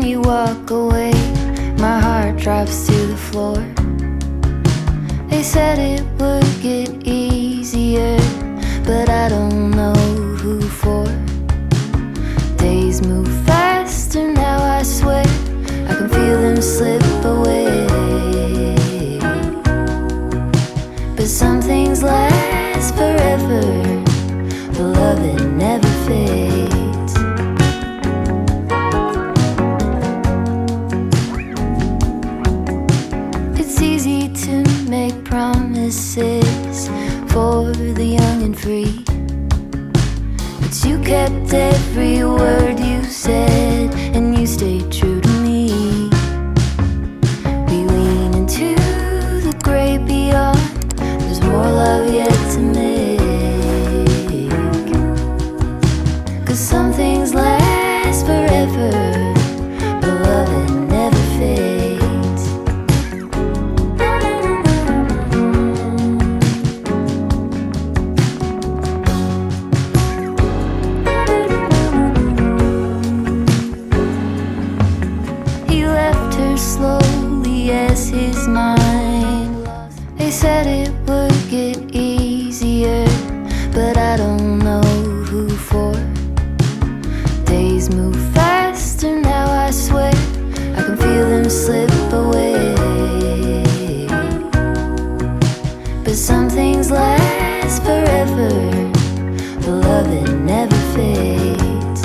we walk away, my heart drops to the floor. They said it would get easier, but I don't know who for. Days move faster now, I swear, I can feel them slip away. But some things last forever, the love that never fades. It's easy to make promises for the young and free, but you kept every word you said, and you stayed true to me. We lean into the great beyond, there's more love yet to make. 'Cause some things last forever, but love that never fades. He left her slowly as his mind lost. They said it would get easier, but I don't know who for. Days move faster now, I swear, I can feel them slip away. But some things last forever, the love that never fades.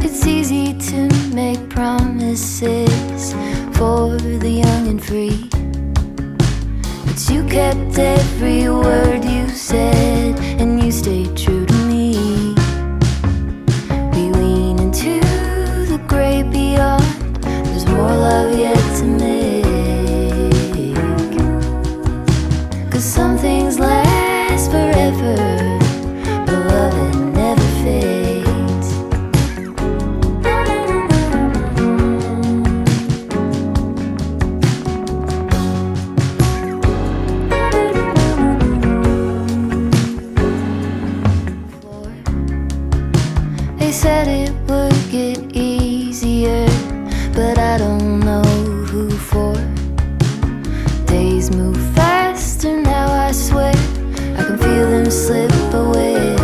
It's easy to make promises for the young and free, but you kept every word you said, and you stayed true to me. We lean into the great beyond, there's more love yet to make. 'Cause some things last forever, but love that never fades. They said it would get easier, but I don't know who for. Days move faster now, I swear, I can feel them slip away.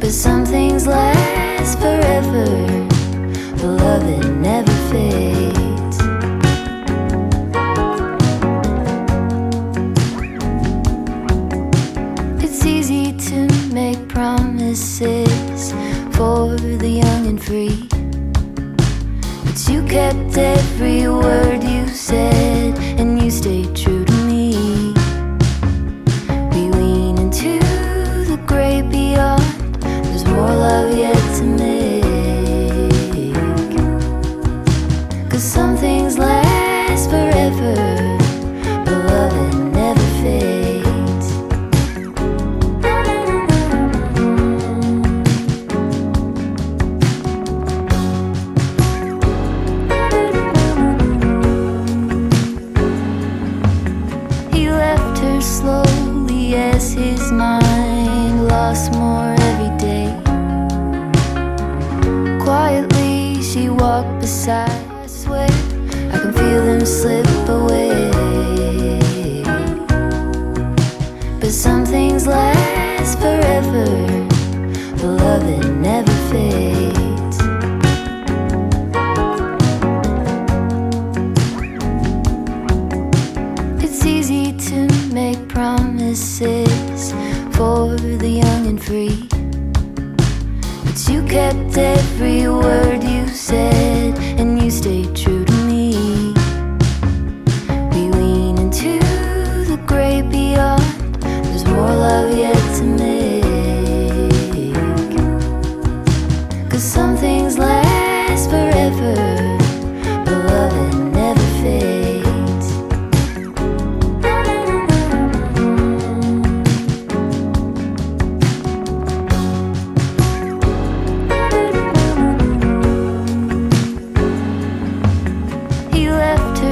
But some things last forever, the love that never fades. It's easy to make promises for the young and free, but you kept every word you said, and you stayed true to me. We lean into the great beyond, there's more love yet to make. 'Cause some things last forever, but love that never fades. He left her slowly as his mind lost more every day. Quietly she walked beside, I swear, I can feel them slip away. But some things last forever, the love that never fades. It's easy to make promises for the young and free, but you kept every word you said, and you stayed true to me. We lean into the great beyond, there's more love yet to make. 'Cause some things last forever, but love that never fades.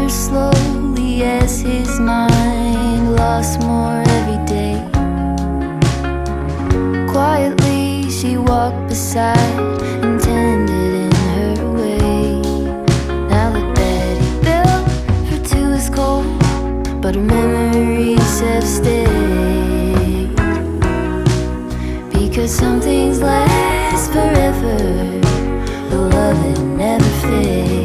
slowly as his mind lost more every day. beside and tended in her way. Now the bed he built for two is cold, but her memories have stayed. Because some things last forever, the love that never fades.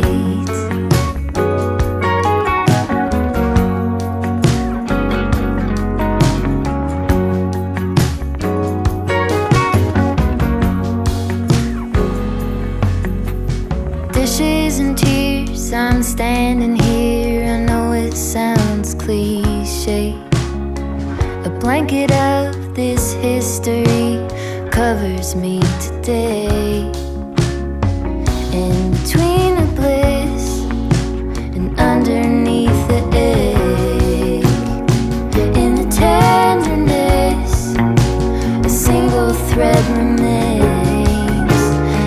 Dishes and tears, I'm standing here. I know it sounds cliche. A blanket of this history covers me today. In between the bliss and underneath the ache, in the tenderness, a single thread remains.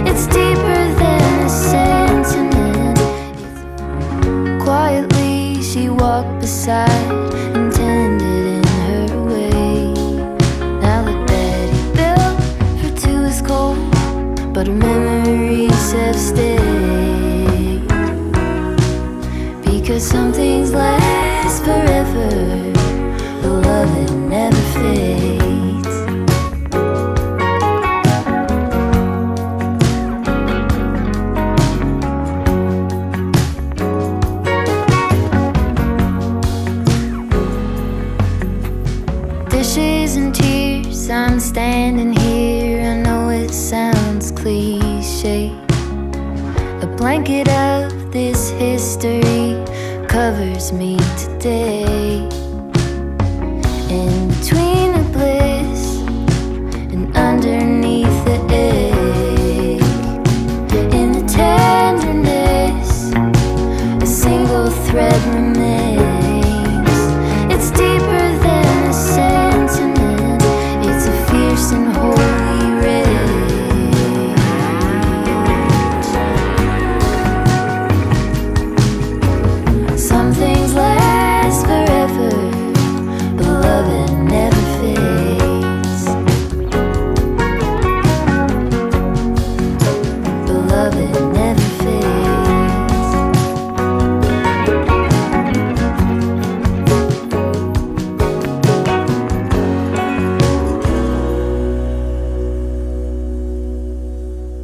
It's deeper than a sentiment. Quietly she walked beside and tended in her way. Now the bed he built for two is cold, but her memories have stayed. Because some things last forever, the love that never fades. Dishes and tears, I'm standing here. I know it sounds cliche. A blanket of this history covers me today.